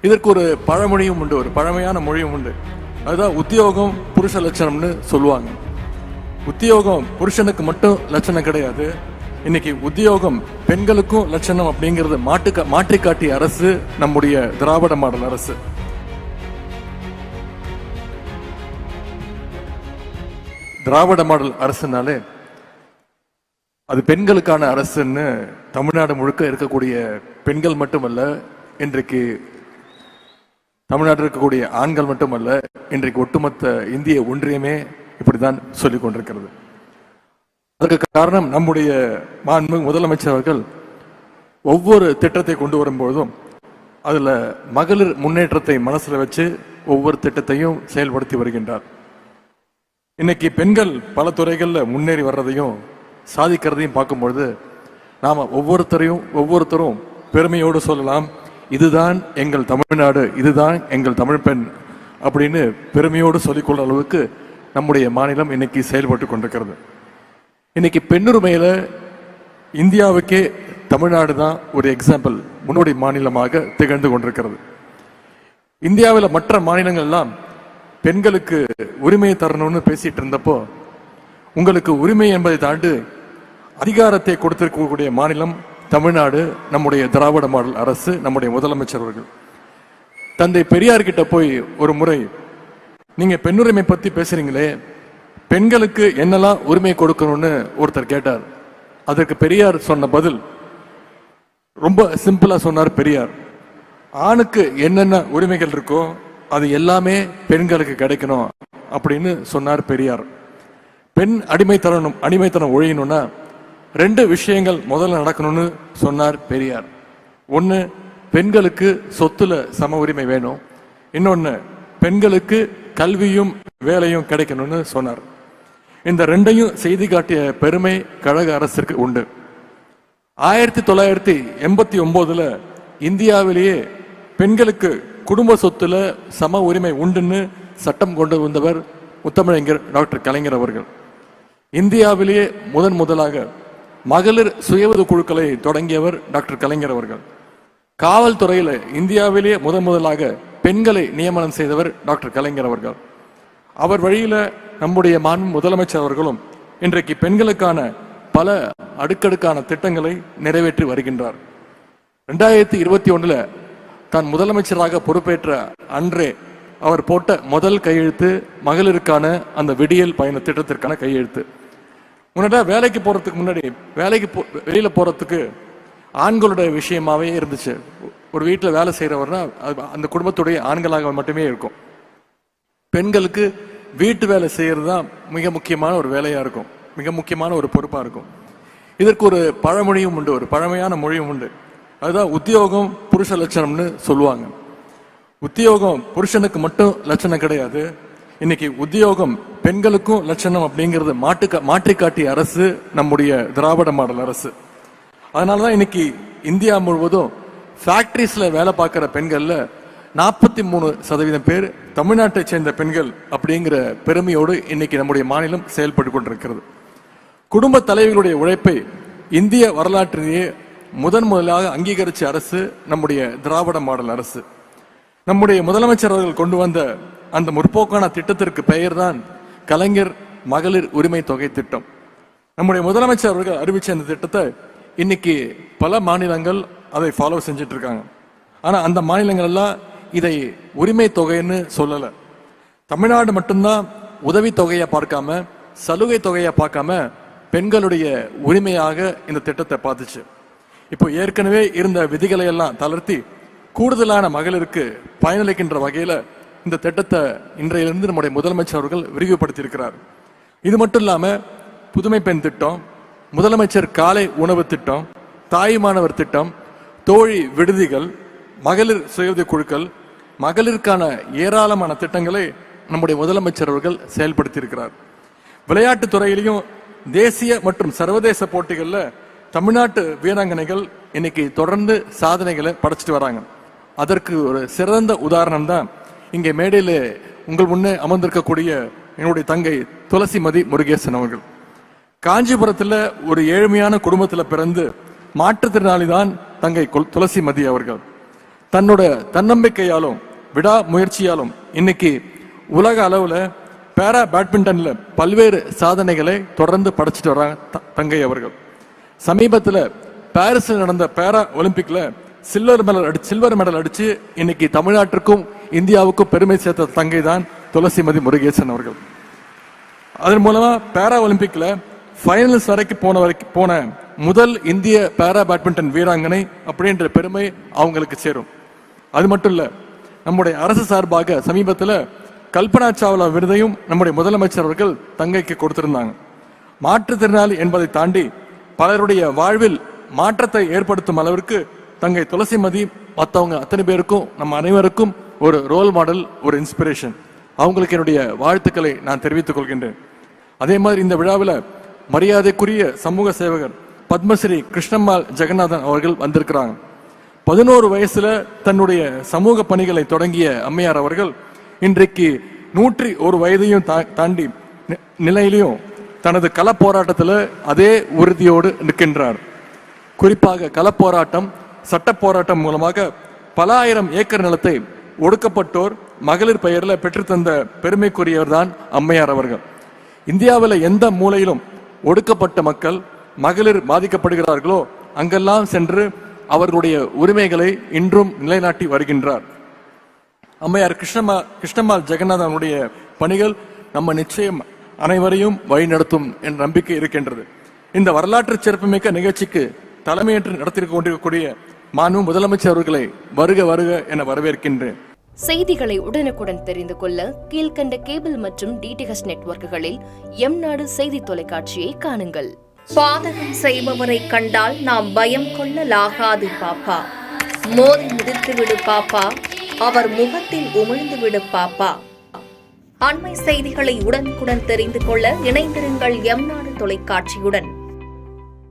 இதற்கு ஒரு பழமொழியும் உண்டு, ஒரு பழமையான மொழியும் உண்டு. அதுதான் உத்தியோகம் புருஷ லட்சணம்னு சொல்லுவாங்க. உத்தியோகம் புருஷனுக்கு மட்டும் லட்சணம் கிடையாது. இன்னைக்கு உத்தியோகம் பெண்களுக்கும் லட்சணம் அப்படிங்கிறது மாற்றி காட்டிய அரசு நம்முடைய திராவிட மாடல் அரசு. திராவிட மாடல் அரசுனாலே அது பெண்களுக்கான அரசுன்னு தமிழ்நாடு முழுக்க இருக்கக்கூடிய பெண்கள் மட்டுமல்ல, இன்றைக்கு தமிழ்நாட்டில் இருக்கக்கூடிய ஆண்கள் மட்டுமல்ல, இன்றைக்கு ஒட்டுமொத்த இந்திய ஒன்றியமே இப்படிதான் சொல்லிக் கொண்டிருக்கிறது. அதற்கு காரணம் நம்முடைய மாண்புமிகு முதலமைச்சர் அவர்கள் ஒவ்வொரு திட்டத்தை கொண்டு வரும்போதும் அதுல மகளிர் முன்னேற்றத்தை மனசுல வச்சு ஒவ்வொரு திட்டத்தையும் செயல்படுத்தி வருகின்றார். இன்னைக்கு பெண்கள் பல துறைகள்ல முன்னேறி வர்றதையும் சாதிக்கிறதையும் பார்க்கும்பொழுது நாம ஒவ்வொருத்தரும் பெருமையோடு சொல்லலாம், இதுதான் எங்கள் தமிழ்நாடு, இதுதான் எங்கள் தமிழ் பெண் அப்படின்னு பெருமையோடு சொல்லிக்கொள்ள அளவுக்கு நம்முடைய மாநிலம் இன்னைக்கு செயல்பட்டு கொண்டிருக்கிறது. இன்னைக்கு பெண்ணுரிமையில இந்தியாவுக்கே தமிழ்நாடு தான் ஒரு எக்ஸாம்பிள், முன்னோடி மாநிலமாக திகழ்ந்து கொண்டிருக்கிறது. இந்தியாவில் மற்ற மாநிலங்கள் எல்லாம் பெண்களுக்கு உரிமையை தரணும்னு பேசிட்டு இருந்தப்போ, உங்களுக்கு உரிமை என்பதை தாண்டி அதிகாரத்தை கொடுத்திருக்கக்கூடிய மாநிலம் தமிழ்நாடு, நம்முடைய திராவிட மாடல் அரசு, நம்முடைய முதலமைச்சர் அவர்கள். தந்தை பெரியார் கிட்ட போய் ஒரு முறை, நீங்க பெண்ணுரிமை பத்தி பேசுறீங்களே, பெண்களுக்கு என்னெல்லாம் உரிமை கொடுக்கணும்னு ஒருத்தர் கேட்டார். அதற்கு பெரியார் சொன்ன பதில் ரொம்ப சிம்பிளா சொன்னார். பெரியார், ஆணுக்கு என்னென்ன உரிமைகள் இருக்கோ அது எல்லாமே பெண்களுக்கு கிடைக்கணும் அப்படின்னு சொன்னார் பெரியார். பெண் அடிமைத்தனம் ஒழியணும்னா 2 விஷயங்கள் முதல்ல நடக்கணும்னு சொன்னார் பெரியார். ஒன்னு, பெண்களுக்கு சொத்துல சம உரிமை வேணும். இன்னொன்னு, பெண்களுக்கு கல்வியும் வேலையும் கிடைக்கணும்னு சொன்னார். இந்த 2ஐயும் செய்து காட்டிய பெருமை கழக அரசிற்கு உண்டு. 1989 இந்தியாவிலேயே பெண்களுக்கு குடும்ப சொத்துல சம உரிமை உண்டுன்னு சட்டம் கொண்டு வந்தவர் முத்தமிழறிஞர் டாக்டர் கலைஞர் அவர்கள். இந்தியாவிலேயே முதலாக மகளிர் சுயஉதவி குழுக்களை தொடங்கியவர் டாக்டர் கலைஞர் அவர்கள். காவல்துறையில இந்தியாவிலேயே முதலாக பெண்களை நியமனம் செய்தவர் டாக்டர் கலைஞர் அவர்கள். அவர் வழியில நம்முடைய முதலமைச்சர் அவர்களும் இன்றைக்கு பெண்களுக்கான பல அடுக்கடுக்கான திட்டங்களை நிறைவேற்றி வருகின்றார். 2021 தான் முதலமைச்சராக பொறுப்பேற்ற அன்றே அவர் போட்ட முதல் கையெழுத்து மகளிருக்கான அந்த விடியல் பயண திட்டத்திற்கான கையெழுத்து. முன்னாடி வேலைக்கு போறதுக்கு முன்னாடி வெளியில போறதுக்கு ஆண்களுடைய விஷயமாவே இருந்துச்சு. ஒரு வீட்டில் வேலை செய்யறவர்னா அந்த குடும்பத்துடைய ஆண்களாக மட்டுமே இருக்கும். பெண்களுக்கு வீட்டு வேலை செய்யறது தான் மிக முக்கியமான ஒரு வேலையா இருக்கும், மிக முக்கியமான ஒரு பொறுப்பா இருக்கும். இதற்கு ஒரு பழமொழியும் உண்டு, ஒரு பழமையான மொழியும் உண்டு. அதுதான் உத்தியோகம் புருஷ லட்சணம்னு சொல்லுவாங்க. உத்தியோகம் புருஷனுக்கு மட்டும் லட்சணம் கிடையாது. இன்னைக்கு உத்தியோகம் பெண்களுக்கும் லட்சணம் அப்படிங்கிறது மாற்றி காட்டிய அரசு நம்முடைய திராவிட மாடல் அரசு. அதனாலதான் இன்னைக்கு இந்தியா முழுவதும் ஃபேக்டரிஸ்ல வேலை பார்க்கிற பெண்கள்ல 43% பேர் தமிழ்நாட்டை சேர்ந்த பெண்கள் அப்படிங்கிற பெருமையோடு இன்னைக்கு நம்முடைய மாநிலம் செயல்பட்டு கொண்டிருக்கிறது. குடும்ப தலைவிகளுடைய உழைப்பை இந்திய வரலாற்றிலேயே முதலாக அங்கீகரிச்ச அரசு நம்முடைய திராவிட மாடல் அரசு. நம்முடைய முதலமைச்சர் அவர்கள் கொண்டு வந்த அந்த முற்போக்கான திட்டத்திற்கு பெயர் தான் கலைஞர் மகளிர் உரிமை தொகை திட்டம். நம்முடைய முதலமைச்சர் அவர்கள் அறிவிச்ச அந்த திட்டத்தை இன்னைக்கு பல மாநிலங்கள் அதை ஃபாலோ செஞ்சுட்டு இருக்காங்க. ஆனா அந்த மாநிலங்கள் எல்லாம் இதை உரிமை தொகைன்னு சொல்லல. தமிழ்நாடு மட்டும்தான் உதவி தொகையை பார்க்காம, சலுகை தொகையை பார்க்காம பெண்களுடைய உரிமையாக இந்த திட்டத்தை பார்த்துச்சு. இப்போ ஏற்கனவே இருந்த விதிகளை எல்லாம் தளர்த்தி கூடுதலான மகளிருக்கு பயனளிக்கின்ற வகையில இந்த திட்டத்தை இன்றையிலிருந்து நம்முடைய முதலமைச்சர் அவர்கள் விரிவுபடுத்தி இருக்கிறார். இது மட்டும் இல்லாம புதுமை பெண் திட்டம், முதலமைச்சர் காலை உணவு திட்டம், தாய்மானவர் திட்டம், தோழி விடுதிகள், மகளிர் சுயஉதவி குழுக்கள், மகளிருக்கான ஏராளமான திட்டங்களை நம்முடைய முதலமைச்சர் அவர்கள் செயல்படுத்தி இருக்கிறார். விளையாட்டு துறையிலையும் தேசிய மற்றும் சர்வதேச போட்டிகள்ல தமிழ்நாட்டு வீராங்கனைகள் இன்னைக்கு தொடர்ந்து சாதனைகளை படைச்சிட்டு வராங்க. அதற்கு ஒரு சிறந்த உதாரணம் தான் இங்கே மேடையில உங்கள் முன்னே அமர்ந்திருக்கக்கூடிய என்னுடைய தங்கை துளசிமதி முருகேசன் அவர்கள். காஞ்சிபுரத்துல ஒரு ஏழ்மையான குடும்பத்துல பிறந்து மாற்றுத்திறனாளி தான் தங்கை துளசிமதி அவர்கள். தன்னோட தன்னம்பிக்கையாலும் விடாமுயற்சியாலும் இன்னைக்கு உலக அளவில் பேரா பேட்மிண்டன்ல பல்வேறு சாதனைகளை தொடர்ந்து படைச்சிட்டு வர்றாங்க தங்கை அவர்கள். சமீபத்தில் பாரிஸில் நடந்த பேரா ஒலிம்பிக்ல சில்வர் மெடல் அடிச்சு இன்னைக்கு தமிழ்நாட்டிற்கும் இந்தியாவுக்கும் பெருமை சேர்த்த தங்கை தான் துளசிமதி முருகேசன் அவர்கள். அதன் மூலமா பேரா ஒலிம்பிக்ல ஃபைனல்ஸ் வரைக்கும் போன முதல் இந்திய பேரா பேட்மிண்டன் வீராங்கனை அப்படின்ற பெருமை அவங்களுக்கு சேரும். அது மட்டும் இல்ல, நம்முடைய அரசு சார்பாக சமீபத்தில் கல்பனா சாவ்லா விருதையும் நம்முடைய முதலமைச்சர் அவர்கள் தங்கைக்கு கொடுத்திருந்தாங்க. மாற்றுத்திறனாளி என்பதை தாண்டி பலருடைய வாழ்வில் மாற்றத்தை ஏற்படுத்தும் அளவிற்கு தங்கை துளசிமதி மற்றவங்க அத்தனை பேருக்கும் நம்ம அனைவருக்கும் ஒரு ரோல் மாடல், ஒரு இன்ஸ்பிரேஷன். அவங்களுக்கு என்னுடைய வாழ்த்துக்களை நான் தெரிவித்துக் கொள்கின்றேன். அதே மாதிரி இந்த விழாவில் மரியாதைக்குரிய சமூக சேவகர் பத்மஸ்ரீ கிருஷ்ணம்மாள் ஜெகநாதன் அவர்கள் வந்திருக்கிறாங்க. 11 வயசுல தன்னுடைய சமூக பணிகளை தொடங்கிய அம்மையார் அவர்கள் இன்றைக்கு 101 வயதையும் தாண்டி நிலையிலையும் தனது கள போராட்டத்தில் அதே உறுதியோடு நிற்கின்றார். குறிப்பாக களப்போராட்டம், சட்ட போராட்டம் மூலமாக பல ஆயிரம் ஏக்கர் நிலத்தை ஒடுக்கப்பட்டோர் மகளிர் பெயரில் பெற்றுத்தந்த பெருமைக்குரியவர் தான் அம்மையார் அவர்கள். இந்தியாவில் எந்த மூலையிலும் ஒடுக்கப்பட்ட மக்கள், மகளிர் பாதிக்கப்படுகிறார்களோ அங்கெல்லாம் சென்று அவர்களுடைய உரிமைகளை இன்றும் நிலைநாட்டி வருகின்றார். அம்மையார் கிருஷ்ணம்மாள் ஜெகநாதனுடைய பணிகள் நம்ம நிச்சயம் அனைவரையும் வழிநடத்தும் என்ற நம்பிக்கை இருக்கின்றது. இந்த வரலாற்று சிறப்புமிக்க நிகழ்ச்சிக்கு தலைமையேற்று நடத்தி கொண்டிருக்கக்கூடிய மாண்பு முதலமைச்சர் அவர்களை வருக வருக என வரவேற்கின்றேன். செய்திகளை உடனுக்குடன் தெரிந்து கொள்ள கீழ்கண்ட கேபிள் மற்றும் டிடிஹெச் நெட்வொர்க்குகளில் எம் நாடு செய்தி தொலைக்காட்சியை காணுங்கள். பாதகம் செய்பவரை கண்டால் நாம் பயம் கொள்ளலாகாது பாப்பா. மோதி மிதித்து விடு பாப்பா, அவர் முகத்தில் உமிழ்ந்து விடு பாப்பா. அண்மை செய்திகளை உடனுக்குடன் தெரிந்து கொள்ள இணைந்திருங்கள் எம் நாடு தொலைக்காட்சியுடன்.